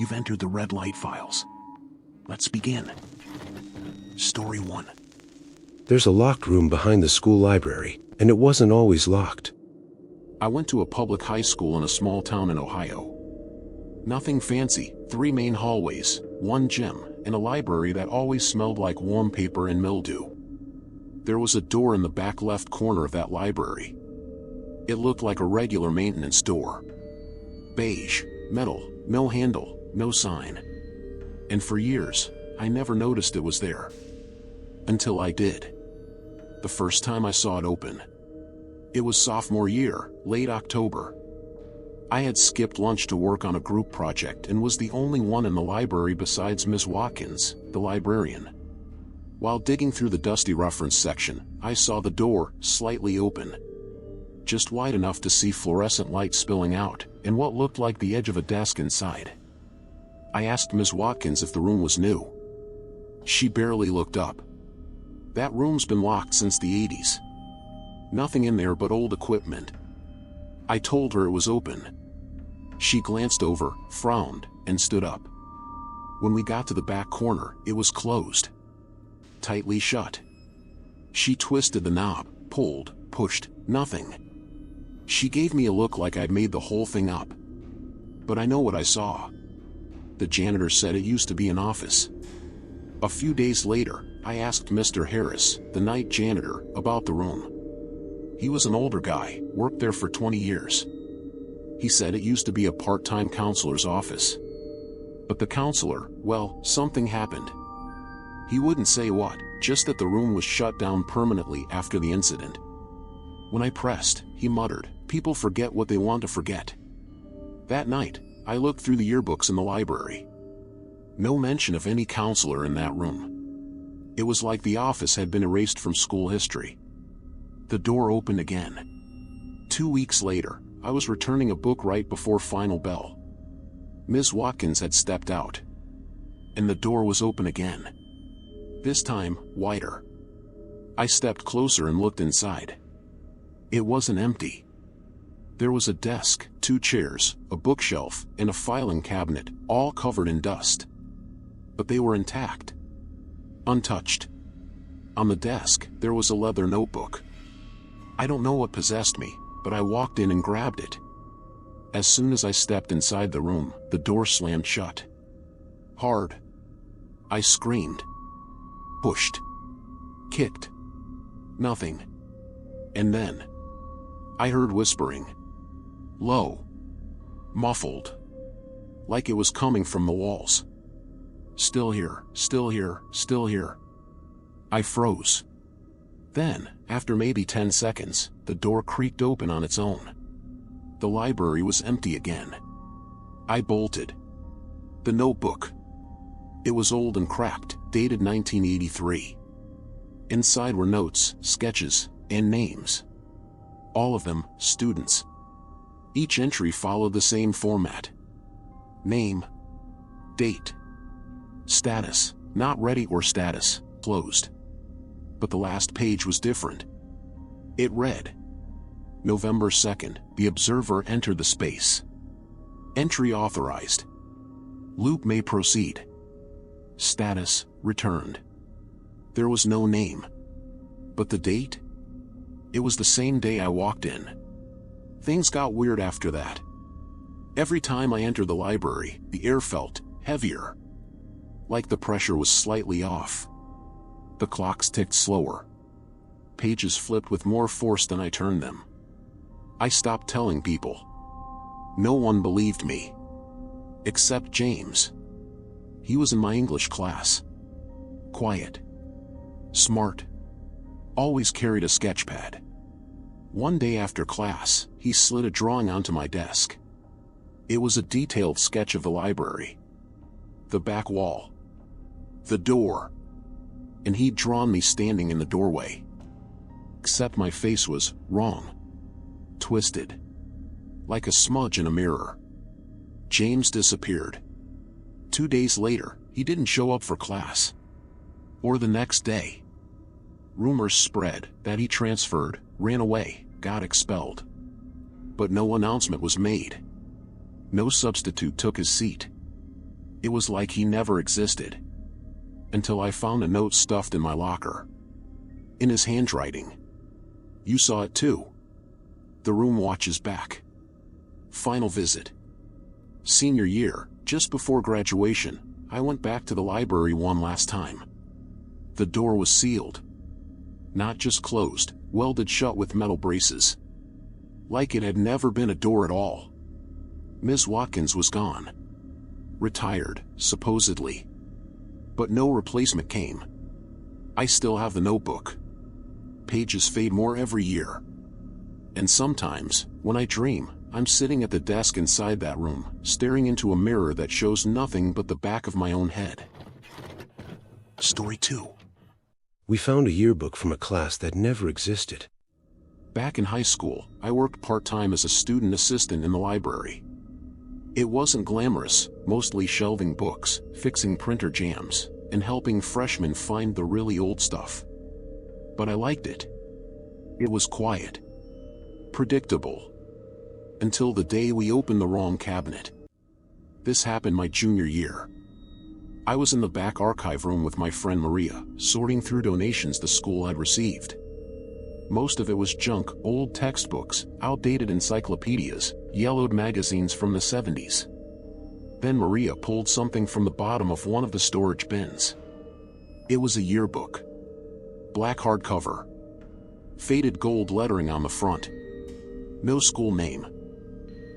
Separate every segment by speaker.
Speaker 1: You've entered the Red Light Files. Let's begin. Story 1.
Speaker 2: There's a locked room behind the school library, and it wasn't always locked.
Speaker 1: I went to a public high school in a small town in Ohio. Nothing fancy, 3 main hallways, 1 gym, and a library that always smelled like warm paper and mildew. There was a door in the back left corner of that library. It looked like a regular maintenance door. Beige, metal, no handle, no sign. And for years, I never noticed it was there. Until I did. The first time I saw it open. It was sophomore year, late October. I had skipped lunch to work on a group project and was the only one in the library besides Ms. Watkins, the librarian. While digging through the dusty reference section, I saw the door slightly open. Just wide enough to see fluorescent light spilling out, and what looked like the edge of a desk inside. I asked Ms. Watkins if the room was new. She barely looked up. That room's been locked since the 80s. Nothing in there but old equipment. I told her it was open. She glanced over, frowned, and stood up. When we got to the back corner, it was closed. Tightly shut. She twisted the knob, pulled, pushed, nothing. She gave me a look like I'd made the whole thing up. But I know what I saw. The janitor said it used to be an office. A few days later, I asked Mr. Harris, the night janitor, about the room. He was an older guy, worked there for 20 years. He said it used to be a part-time counselor's office. But the counselor, well, something happened. He wouldn't say what, just that the room was shut down permanently after the incident. When I pressed, he muttered, "People forget what they want to forget." That night, I looked through the yearbooks in the library. No mention of any counselor in that room. It was like the office had been erased from school history. The door opened again. 2 weeks later, I was returning a book right before final bell. Ms. Watkins had stepped out. And the door was open again. This time, wider. I stepped closer and looked inside. It wasn't empty. There was a desk, 2 chairs, a bookshelf, and a filing cabinet, all covered in dust. But they were intact. Untouched. On the desk, there was a leather notebook. I don't know what possessed me, but I walked in and grabbed it. As soon as I stepped inside the room, the door slammed shut. Hard. I screamed. Pushed. Kicked. Nothing. And then I heard whispering. Low. Muffled. Like it was coming from the walls. Still here, still here, still here. I froze. Then, after maybe 10 seconds, the door creaked open on its own. The library was empty again. I bolted. The notebook. It was old and cracked, dated 1983. Inside were notes, sketches, and names. All of them, students. Each entry followed the same format. Name. Date. Status, not ready or status, closed. But the last page was different. It read, November 2nd, the observer entered the space. Entry authorized. Luke may proceed. Status, returned. There was no name. But the date? It was the same day I walked in. Things got weird after that. Every time I entered the library, the air felt heavier. Like the pressure was slightly off. The clocks ticked slower. Pages flipped with more force than I turned them. I stopped telling people. No one believed me. Except James. He was in my English class. Quiet. Smart. Always carried a sketch pad. One day after class, he slid a drawing onto my desk. It was a detailed sketch of the library. The back wall. The door. And he'd drawn me standing in the doorway. Except my face was wrong. Twisted. Like a smudge in a mirror. James disappeared. 2 days later, he didn't show up for class. Or the next day. Rumors spread that he transferred, ran away, got expelled. But no announcement was made. No substitute took his seat. It was like he never existed. Until I found a note stuffed in my locker. In his handwriting. You saw it too. The room watches back. Final visit. Senior year, just before graduation, I went back to the library one last time. The door was sealed. Not just closed, welded shut with metal braces. Like it had never been a door at all. Ms. Watkins was gone. Retired, supposedly. But no replacement came. I still have the notebook. Pages fade more every year. And sometimes, when I dream, I'm sitting at the desk inside that room, staring into a mirror that shows nothing but the back of my own head. Story 2.
Speaker 2: We found a yearbook from a class that never existed.
Speaker 1: Back in high school, I worked part-time as a student assistant in the library. It wasn't glamorous, mostly shelving books, fixing printer jams, and helping freshmen find the really old stuff. But I liked it. It was quiet. Predictable. Until the day we opened the wrong cabinet. This happened my junior year. I was in the back archive room with my friend Maria, sorting through donations the school had received. Most of it was junk, old textbooks, outdated encyclopedias, yellowed magazines from the 70s. Then Maria pulled something from the bottom of one of the storage bins. It was a yearbook. Black hardcover. Faded gold lettering on the front. No school name.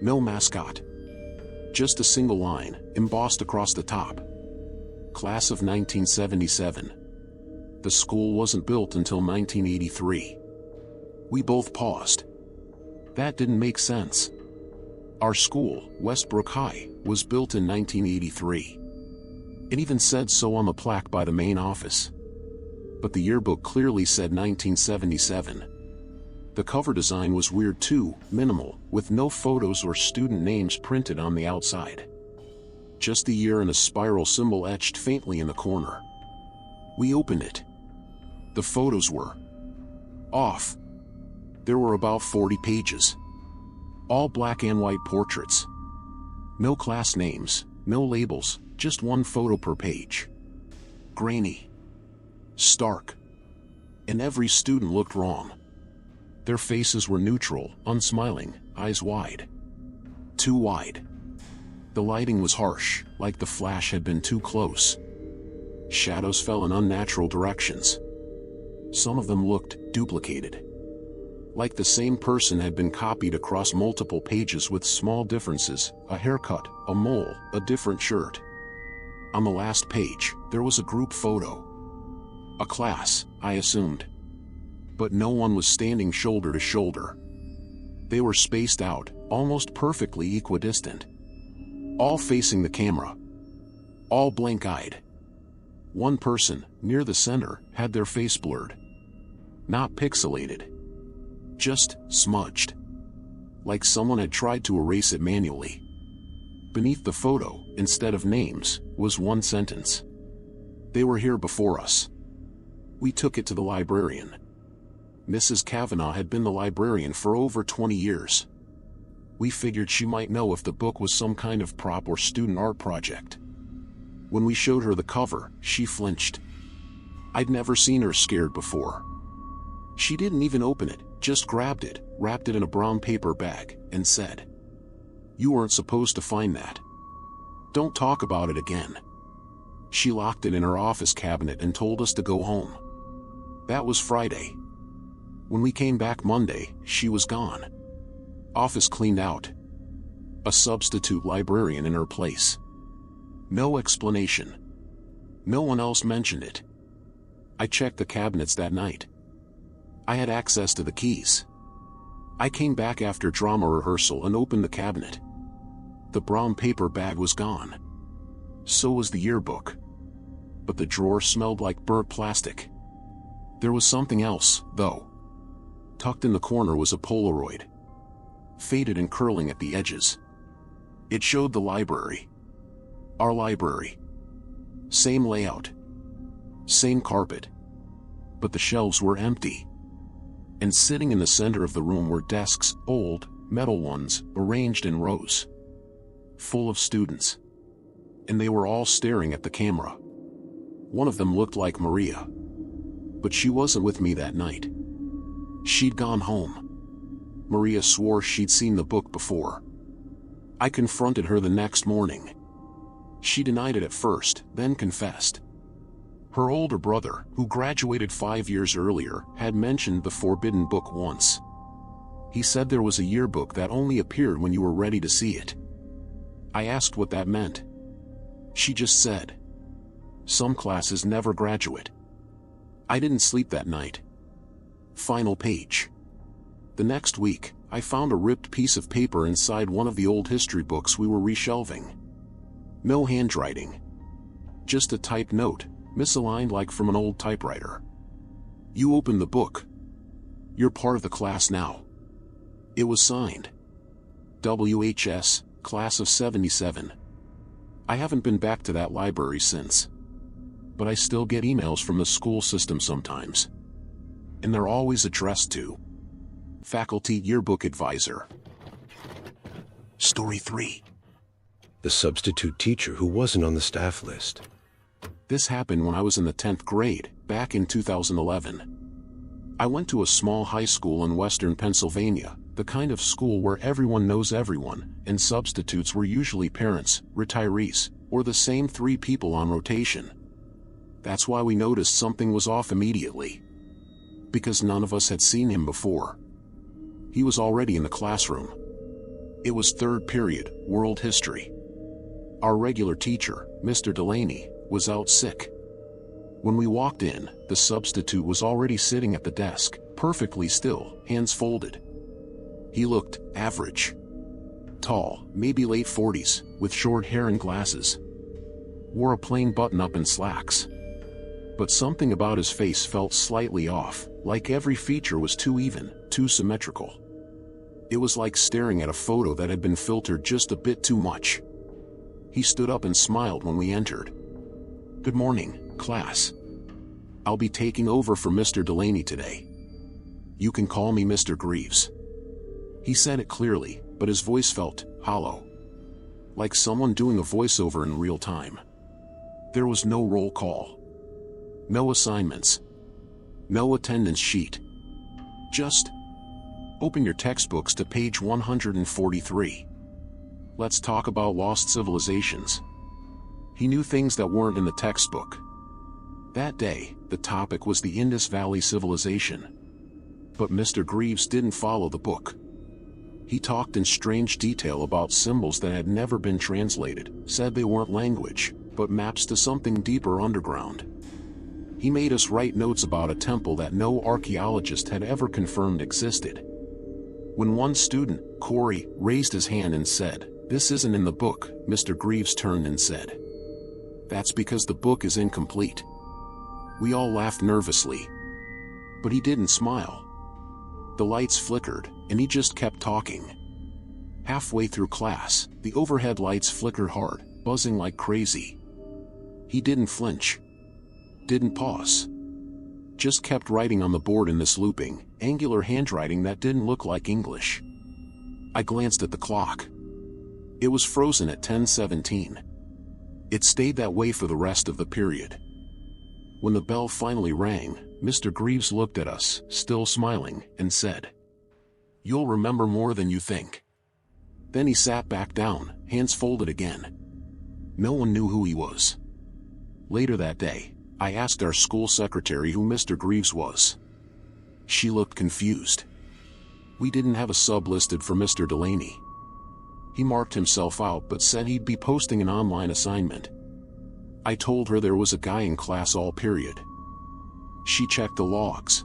Speaker 1: No mascot. Just a single line, embossed across the top. Class of 1977. The school wasn't built until 1983. We both paused. That didn't make sense. Our school, Westbrook High, was built in 1983. It even said so on the plaque by the main office. But the yearbook clearly said 1977. The cover design was weird too, minimal, with no photos or student names printed on the outside. Just the year and a spiral symbol etched faintly in the corner. We opened it. The photos were off. There were about 40 pages. All black and white portraits. No class names, no labels, just one photo per page. Grainy. Stark. And every student looked wrong. Their faces were neutral, unsmiling, eyes wide. Too wide. The lighting was harsh, like the flash had been too close. Shadows fell in unnatural directions. Some of them looked duplicated. Like the same person had been copied across multiple pages with small differences, a haircut, a mole, a different shirt. On the last page, there was a group photo. A class, I assumed. But no one was standing shoulder to shoulder. They were spaced out, almost perfectly equidistant. All facing the camera. All blank-eyed. One person, near the center, had their face blurred. Not pixelated. Just smudged. Like someone had tried to erase it manually. Beneath the photo, instead of names, was one sentence. They were here before us. We took it to the librarian. Mrs. Kavanaugh had been the librarian for over 20 years. We figured she might know if the book was some kind of prop or student art project. When we showed her the cover, she flinched. I'd never seen her scared before. She didn't even open it, just grabbed it, wrapped it in a brown paper bag, and said, "You weren't supposed to find that. Don't talk about it again." She locked it in her office cabinet and told us to go home. That was Friday. When we came back Monday, she was gone. Office cleaned out. A substitute librarian in her place. No explanation. No one else mentioned it. I checked the cabinets that night. I had access to the keys. I came back after drama rehearsal and opened the cabinet. The brown paper bag was gone. So was the yearbook. But the drawer smelled like burnt plastic. There was something else, though. Tucked in the corner was a Polaroid. Faded and curling at the edges. It showed the library. Our library. Same layout. Same carpet. But the shelves were empty. And sitting in the center of the room were desks, old, metal ones, arranged in rows. Full of students. and they were all staring at the camera. One of them looked like Maria. But she wasn't with me that night. She'd gone home. Maria swore she'd seen the book before. I confronted her the next morning. She denied it at first, then confessed. Her older brother, who graduated 5 years earlier, had mentioned the forbidden book once. He said there was a yearbook that only appeared when you were ready to see it. I asked what that meant. She just said, "Some classes never graduate." I didn't sleep that night. Final page. The next week, I found a ripped piece of paper inside one of the old history books we were reshelving. No handwriting. Just a typed note, misaligned like from an old typewriter. "You opened the book. You're part of the class now." It was signed. WHS, Class of 77. I haven't been back to that library since. But I still get emails from the school system sometimes. And they're always addressed to Faculty Yearbook Advisor. Story 3.
Speaker 2: The substitute teacher who wasn't on the staff list.
Speaker 1: This happened when I was in the 10th grade, back in 2011. I went to a small high school in western Pennsylvania, the kind of school where everyone knows everyone, and substitutes were usually parents, retirees, or the same 3 people on rotation. That's why we noticed something was off immediately. Because none of us had seen him before. He was already in the classroom. It was 3rd period, world history. Our regular teacher, Mr. Delaney, was out sick. When we walked in, the substitute was already sitting at the desk, perfectly still, hands folded. He looked average. Tall, maybe late 40s, with short hair and glasses. Wore a plain button-up and slacks. But something about his face felt slightly off, like every feature was too even, too symmetrical. It was like staring at a photo that had been filtered just a bit too much. He stood up and smiled when we entered. "Good morning, class. I'll be taking over for Mr. Delaney today. You can call me Mr. Greaves." He said it clearly, but his voice felt hollow. Like someone doing a voiceover in real time. There was no roll call. No assignments. No attendance sheet. Just, "Open your textbooks to page 143. Let's talk about lost civilizations." He knew things that weren't in the textbook. That day, the topic was the Indus Valley Civilization. But Mr. Greaves didn't follow the book. He talked in strange detail about symbols that had never been translated, said they weren't language, but maps to something deeper underground. He made us write notes about a temple that no archaeologist had ever confirmed existed. When one student, Corey, raised his hand and said, "This isn't in the book," Mr. Greaves turned and said, "That's because the book is incomplete." We all laughed nervously. But he didn't smile. The lights flickered, and he just kept talking. Halfway through class, the overhead lights flickered hard, buzzing like crazy. He didn't flinch. Didn't pause. Just kept writing on the board in this looping, angular handwriting that didn't look like English. I glanced at the clock. It was frozen at 10:17. It stayed that way for the rest of the period. When the bell finally rang, Mr. Greaves looked at us, still smiling, and said, "You'll remember more than you think." Then he sat back down, hands folded again. No one knew who he was. Later that day, I asked our school secretary who Mr. Greaves was. She looked confused. We didn't have a sub listed for Mr. Delaney. He marked himself out but said he'd be posting an online assignment. I told her there was a guy in class all period. She checked the logs.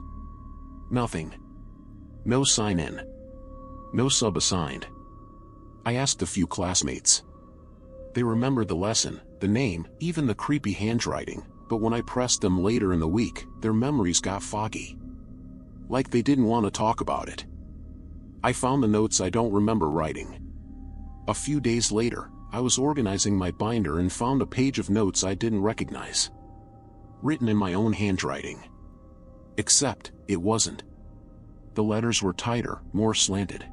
Speaker 1: Nothing. No sign-in. No sub assigned. I asked a few classmates. They remembered the lesson, the name, even the creepy handwriting, but when I pressed them later in the week, their memories got foggy. Like they didn't want to talk about it. I found the notes I don't remember writing. A few days later, I was organizing my binder and found a page of notes I didn't recognize. Written in my own handwriting. Except, it wasn't. The letters were tighter, more slanted.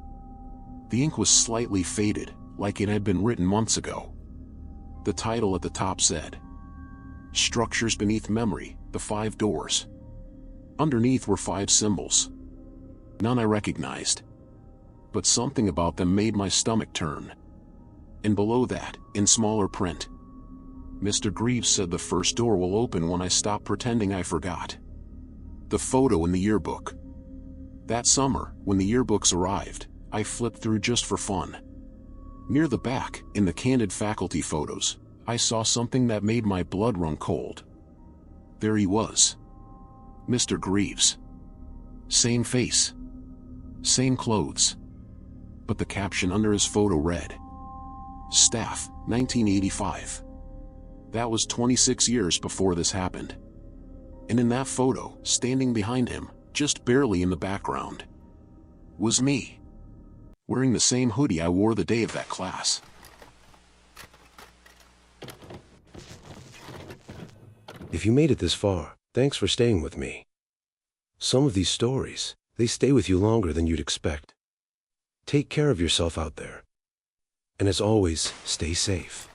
Speaker 1: The ink was slightly faded, like it had been written months ago. The title at the top said, "Structures Beneath Memory, The 5 Doors." Underneath were 5 symbols. None I recognized. But something about them made my stomach turn. And below that, in smaller print, Mr. Greaves said the first door will open when I stop pretending I forgot. The photo in the yearbook. That summer, when the yearbooks arrived, I flipped through just for fun. Near the back, in the candid faculty photos, I saw something that made my blood run cold. There he was. Mr. Greaves. Same face. Same clothes. But the caption under his photo read, "Staff, 1985. That was 26 years before this happened. And in that photo, standing behind him, just barely in the background, was me. Wearing the same hoodie I wore the day of that class.
Speaker 2: If you made it this far, thanks for staying with me. Some of these stories, they stay with you longer than you'd expect. Take care of yourself out there. And as always, stay safe.